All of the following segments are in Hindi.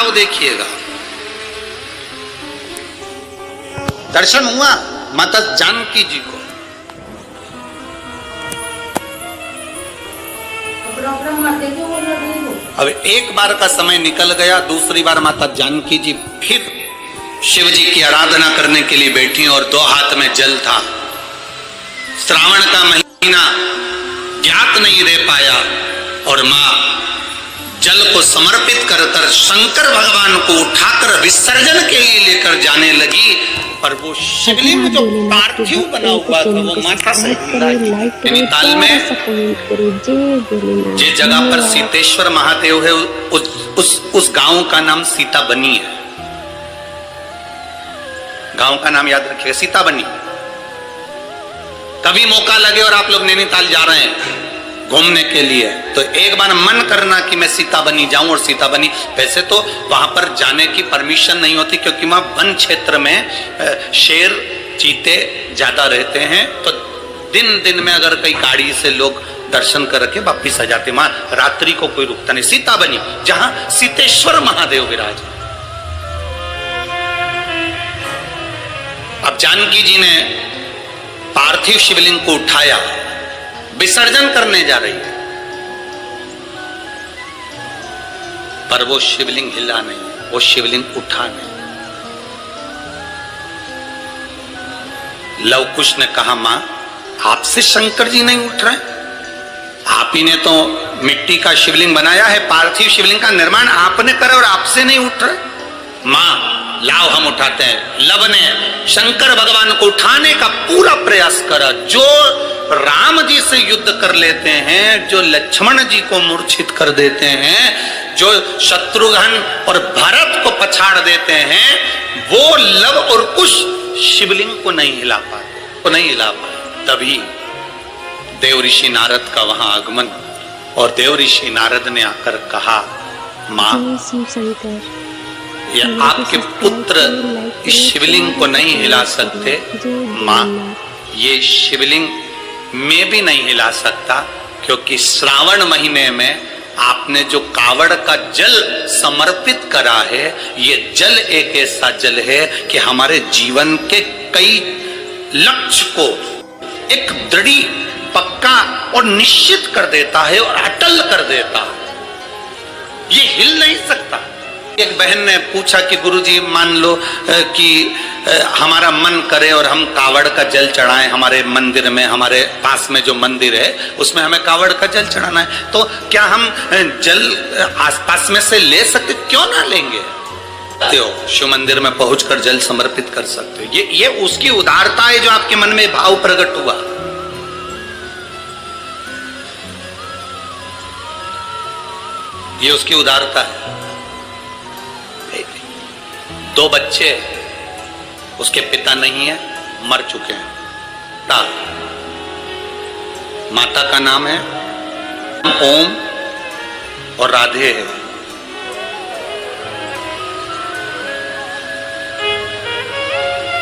भाव देखिएगा। दर्शन हुआ माता जानकी जी को। अब एक बार का समय निकल गया, दूसरी बार माता जानकी जी फिर शिव जी की आराधना करने के लिए बैठी और दो हाथ में जल था। श्रावण का महीना ज्ञात नहीं रह पाया और मां जल को समर्पित कर शंकर भगवान को उठाकर विसर्जन के लिए लेकर जाने लगी। और वो शिवलिंग जो पार्थिव बना हुआ था वो माता से नैनीताल में जिस जगह पर सीतेश्वर महादेव है उस गांव का नाम सीताबनी है। गांव का नाम याद रखिएगा, सीताबनी। कभी मौका लगे और आप लोग नैनीताल जा रहे हैं घूमने के लिए तो एक बार मन करना कि मैं सीताबनी जाऊं। और सीताबनी वैसे तो वहां पर जाने की परमिशन नहीं होती क्योंकि वहां वन क्षेत्र में शेर चीते ज्यादा रहते हैं, तो दिन दिन में अगर कई गाड़ी से लोग दर्शन करके वापिस आ जाते, वहां रात्रि को कोई रुकता नहीं। सीताबनी जहां सीतेश्वर महादेव विराज। अब जानकी जी ने पार्थिव शिवलिंग को उठाया, विसर्जन करने जा रही है, पर वो शिवलिंग हिला नहीं, वो शिवलिंग उठा नहीं। लव कुश ने कहा मां आपसे शंकर जी नहीं उठ रहे, आप ही ने तो मिट्टी का शिवलिंग बनाया है, पार्थिव शिवलिंग का निर्माण आपने करा और आपसे नहीं उठ रहे। मां लाओ हम उठाते हैं। लव ने शंकर भगवान को उठाने का पूरा प्रयास करा। जो राम जी से युद्ध कर लेते हैं, जो लक्ष्मण जी को मूर्छित कर देते हैं, जो शत्रुघ्न और भरत को पछाड़ देते हैं, वो लव और कुश शिवलिंग को नहीं हिला पाए। तभी देव ऋषि नारद का वहां आगमन और देव ऋषि नारद ने आकर कहा मां ये आपके पुत्र इस शिवलिंग को नहीं हिला सकते। मां ये शिवलिंग मैं भी नहीं हिला सकता क्योंकि श्रावण महीने में आपने जो कावड़ का जल समर्पित करा है, ये जल एक ऐसा जल है कि हमारे जीवन के कई लक्ष्य को एक दृढ़ पक्का और निश्चित कर देता है और अटल कर देता है, ये हिल नहीं सकता। एक बहन ने पूछा कि गुरुजी मान लो कि हमारा मन करे और हम कावड़ का जल चढ़ाएं, हमारे मंदिर में, हमारे पास में जो मंदिर है उसमें हमें कावड़ का जल चढ़ाना है, तो क्या हम जल आसपास में से ले सकते? क्यों ना लेंगे, शिव मंदिर में पहुंचकर जल समर्पित कर सकते हो। ये उसकी उदारता है जो आपके मन में भाव प्रकट हुआ। ये उसकी उदारता है। दो बच्चे, उसके पिता नहीं है, मर चुके हैं। माता का नाम है ओम और राधे है।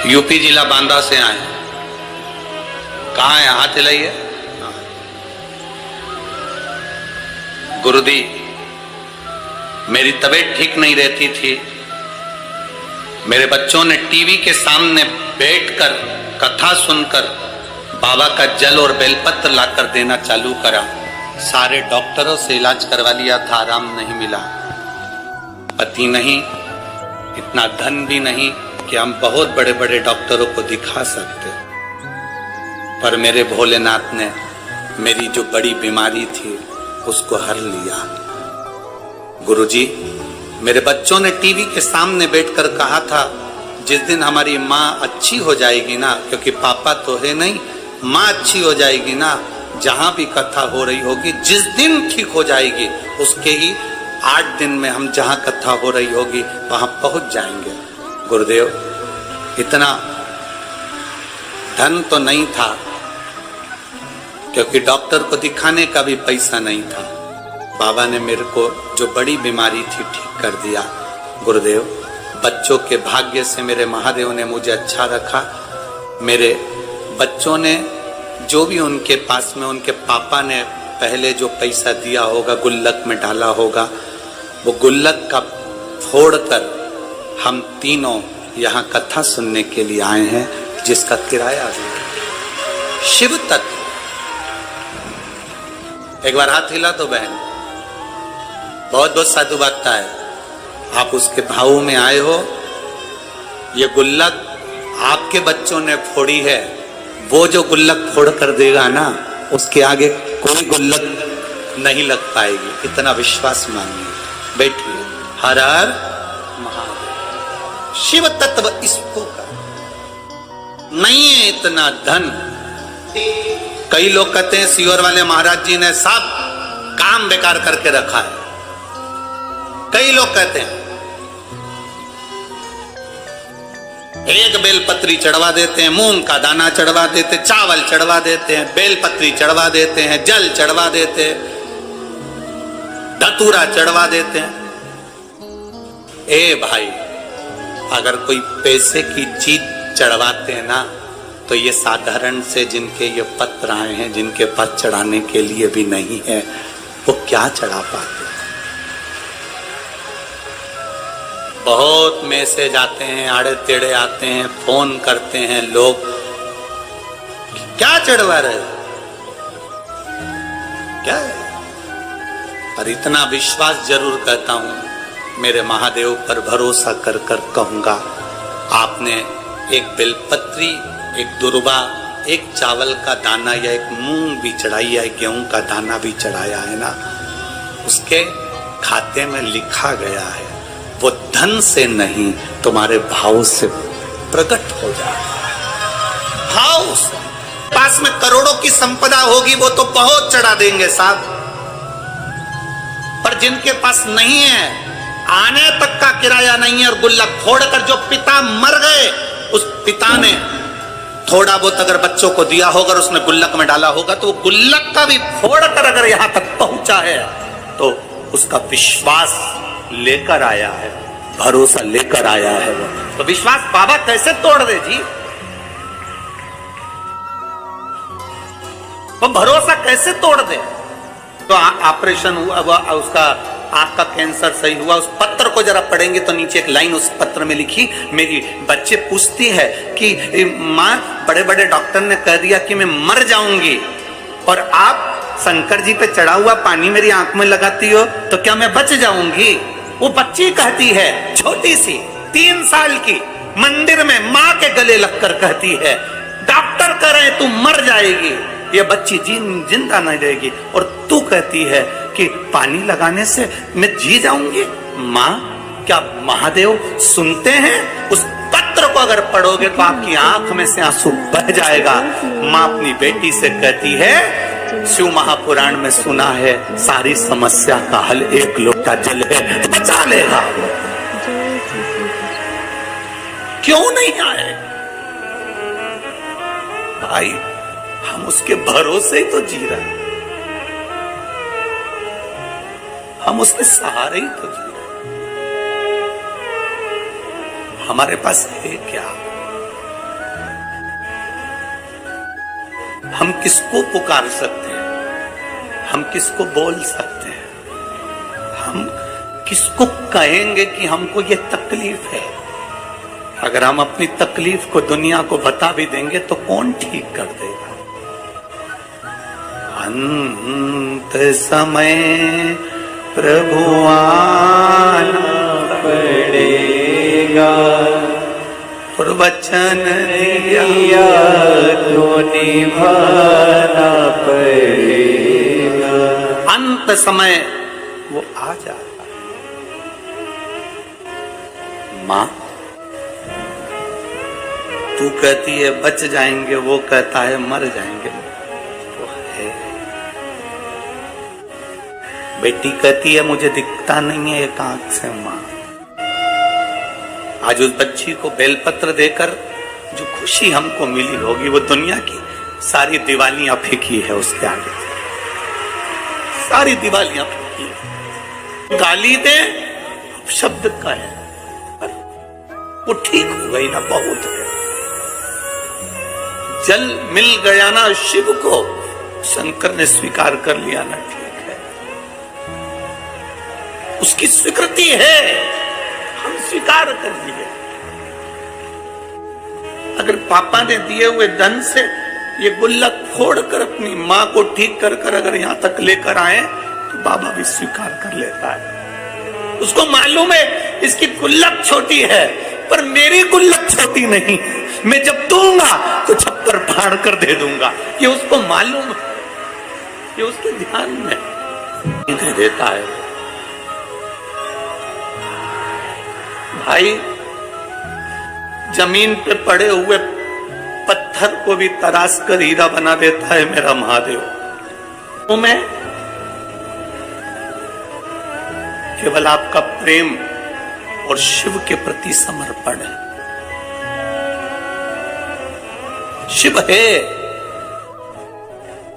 यूपी जिला बांदा से आए। कहाँ है? हाथ हिलाइए। गुरुदी मेरी तबीयत ठीक नहीं रहती थी, मेरे बच्चों ने टीवी के सामने बैठकर कथा सुनकर बाबा का जल और बेलपत्र लाकर देना चालू करा। सारे डॉक्टरों से इलाज करवा लिया था, आराम नहीं मिला। पति नहीं, इतना धन भी नहीं कि हम बहुत बड़े बड़े डॉक्टरों को दिखा सकते, पर मेरे भोलेनाथ ने मेरी जो बड़ी बीमारी थी उसको हर लिया। गुरुजी मेरे बच्चों ने टीवी के सामने बैठकर कहा था जिस दिन हमारी माँ अच्छी हो जाएगी ना, क्योंकि पापा तो है नहीं, माँ अच्छी हो जाएगी ना, जहां भी कथा हो रही होगी, जिस दिन ठीक हो जाएगी उसके ही 8 दिन में हम जहां कथा हो रही होगी वहां पहुंच जाएंगे। गुरुदेव इतना धन तो नहीं था क्योंकि डॉक्टर को दिखाने का भी पैसा नहीं था। बाबा ने मेरे को जो बड़ी बीमारी थी ठीक कर दिया। गुरुदेव बच्चों के भाग्य से मेरे महादेव ने मुझे अच्छा रखा। मेरे बच्चों ने जो भी उनके पास में उनके पापा ने पहले जो पैसा दिया होगा, गुल्लक में डाला होगा, वो गुल्लक का फोड़कर हम तीनों यहाँ कथा सुनने के लिए आए हैं, जिसका किराया भी शिव तत्व। एक बार हाथ हिला तो बहन, बहुत बहुत साधुवादता है। आप उसके भाव में आए हो। ये गुल्लक आपके बच्चों ने फोड़ी है, वो जो गुल्लक फोड़ कर देगा ना, उसके आगे कोई गुल्लक नहीं लग पाएगी, इतना विश्वास मानिए। बैठिए। हर हर महादेव। शिव तत्व इसको का नहीं है इतना धन। कई लोग कहते हैं सीहोर वाले महाराज जी ने सब काम बेकार करके रखा है। कई लोग कहते हैं एक बेलपत्री चढ़वा देते हैं, मूंग का दाना चढ़वा देते, चावल चढ़वा देते हैं, बेलपत्री चढ़वा देते हैं, जल चढ़वा देते हैं, धतूरा चढ़वा देते हैं। ए भाई, अगर कोई पैसे की चीज चढ़वाते हैं ना, तो ये साधारण से जिनके ये पत्र आए हैं, जिनके पास चढ़ाने के लिए भी नहीं है, वो क्या चढ़ा पाते। बहुत मैसेज आते हैं, आड़े टेढ़े आते हैं, फोन करते हैं लोग, क्या चढ़वा रहे हो, क्या है? पर इतना विश्वास जरूर कहता हूं, मेरे महादेव पर भरोसा कर कर कहूंगा, आपने एक बेलपत्री, एक दुर्वा, एक चावल का दाना या एक मूंग भी चढ़ाई या एक गेहूं का दाना भी चढ़ाया है ना, उसके खाते में लिखा गया है, वो धन से नहीं तुम्हारे भाव से प्रकट हो जाएगा। भाव से। पास में करोड़ों की संपदा होगी, वो तो बहुत चढ़ा देंगे साहब, पर जिनके पास नहीं है, आने तक का किराया नहीं है, और गुल्लक फोड़कर जो पिता मर गए, उस पिता ने थोड़ा बहुत अगर बच्चों को दिया होगा, उसने गुल्लक में डाला होगा, तो वो गुल्लक का भी फोड़कर अगर यहां तक पहुंचा है, तो उसका विश्वास लेकर आया है, भरोसा लेकर आया है वो। तो विश्वास बाबा कैसे तोड़ दे जी? वो भरोसा कैसे तोड़ दे? तो ऑपरेशन हुआ, उसका आंख का कैंसर सही हुआ, उस पत्र को जरा पढ़ेंगे तो नीचे एक लाइन उस पत्र में लिखी, मेरी बच्चे पूछती है कि माँ, बड़े बड़े डॉक्टर ने कह दिया कि मैं मर जाऊंगी, और आप शंकर जी पे चढ़ा हुआ पानी मेरी आंख में लगाती हो, तो क्या मैं बच जाऊंगी? वो बच्ची कहती है, छोटी सी 3 साल की, मंदिर में माँ के गले लगकर कहती है, डॉक्टर कह रहे तू मर जाएगी, ये बच्ची जिंदा नहीं रहेगी, और तू कहती है कि पानी लगाने से मैं जी जाऊंगी। माँ, क्या महादेव सुनते हैं? उस पत्र को अगर पढ़ोगे तो आपकी आंख में से आंसू बह जाएगा। माँ अपनी बेटी से कहती है, शिव महापुराण में सुना है, सारी समस्या का हल एक लोटा जल है, बचा लेगा। क्यों नहीं आए भाई? हम उसके भरोसे ही तो जी रहे हैं, हम उसके सहारे ही तो जी रहे हैं। हमारे पास है क्या? हम किसको पुकार सकते हैं? हम किसको बोल सकते हैं? हम किसको कहेंगे कि हमको ये तकलीफ है? अगर हम अपनी तकलीफ को दुनिया को बता भी देंगे तो कौन ठीक कर देगा? अंत समय प्रभु आना पड़ेगा, वचन दिया तो निभाना पड़ेगा। अंत समय वो आ जाएगा। माँ, तू कहती है बच जाएंगे, वो कहता है मर जाएंगे, तो है। बेटी कहती है मुझे दिखता नहीं है एक आंख से। माँ, आज उस बच्ची को बेलपत्र देकर जो खुशी हमको मिली होगी, वो दुनिया की सारी दिवालियां फीकी है उसके आगे। सारी दिवालियां फीकी है। गाली दे शब्द का है, पर वो ठीक हो गई ना, बहुत है। जल मिल गया ना शिव को, शंकर ने स्वीकार कर लिया ना, ठीक है, उसकी स्वीकृति है। स्वीकार कर लिए। अगर पापा ने दिए हुए धन से ये गुल्लक फोड़कर अपनी मां को ठीक कर कर अगर यहां तक लेकर आए तो बाबा भी स्वीकार कर लेता है। उसको मालूम है इसकी गुल्लक छोटी है, पर मेरी गुल्लक छोटी नहीं, मैं जब दूंगा तो छप्पर फाड़ कर दे दूंगा। ये उसको मालूम है, ये उसके ध्यान में दे देता है। भाई जमीन पे पड़े हुए पत्थर को भी तराश कर हीरा बना देता है मेरा महादेव। तो मैं केवल आपका प्रेम और शिव के प्रति समर्पण है। शिव है।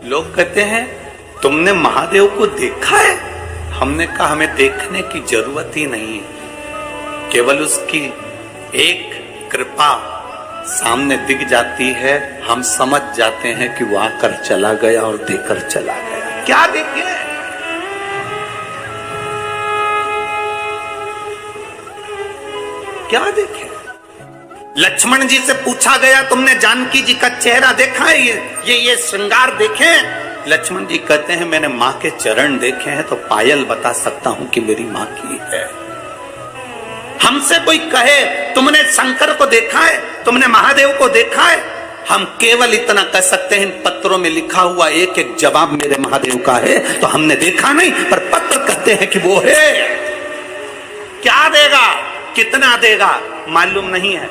लोग कहते हैं तुमने महादेव को देखा है? हमने कहा हमें देखने की जरूरत ही नहीं है, केवल उसकी एक कृपा सामने दिख जाती है, हम समझ जाते हैं कि वो आकर चला गया और देकर चला गया। क्या देखे? क्या देखे? लक्ष्मण जी से पूछा गया तुमने जानकी जी का चेहरा देखा है? ये श्रृंगार देखे? लक्ष्मण जी कहते हैं मैंने मां के चरण देखे हैं तो पायल बता सकता हूं कि मेरी मां की है। हमसे कोई कहे तुमने शंकर को देखा है, तुमने महादेव को देखा है, हम केवल इतना कह सकते हैं इन पत्रों में लिखा हुआ एक एक जवाब मेरे महादेव का है। तो हमने देखा नहीं, पर पत्र कहते हैं कि वो है। क्या देगा, कितना देगा मालूम नहीं है।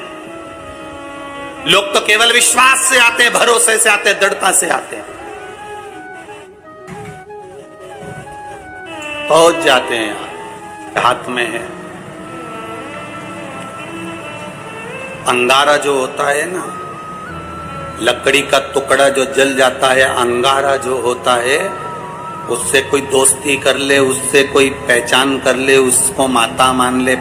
लोग तो केवल विश्वास से आते हैं, भरोसे से आते हैं, दृढ़ता से आते हैं, पहुंच जाते हैं। यहाँ हाथ में है अंगारा जो होता है ना, लकड़ी का टुकड़ा जो जल जाता है, अंगारा जो होता है, उससे कोई दोस्ती कर ले, उससे कोई पहचान कर ले, उसको माता मान ले,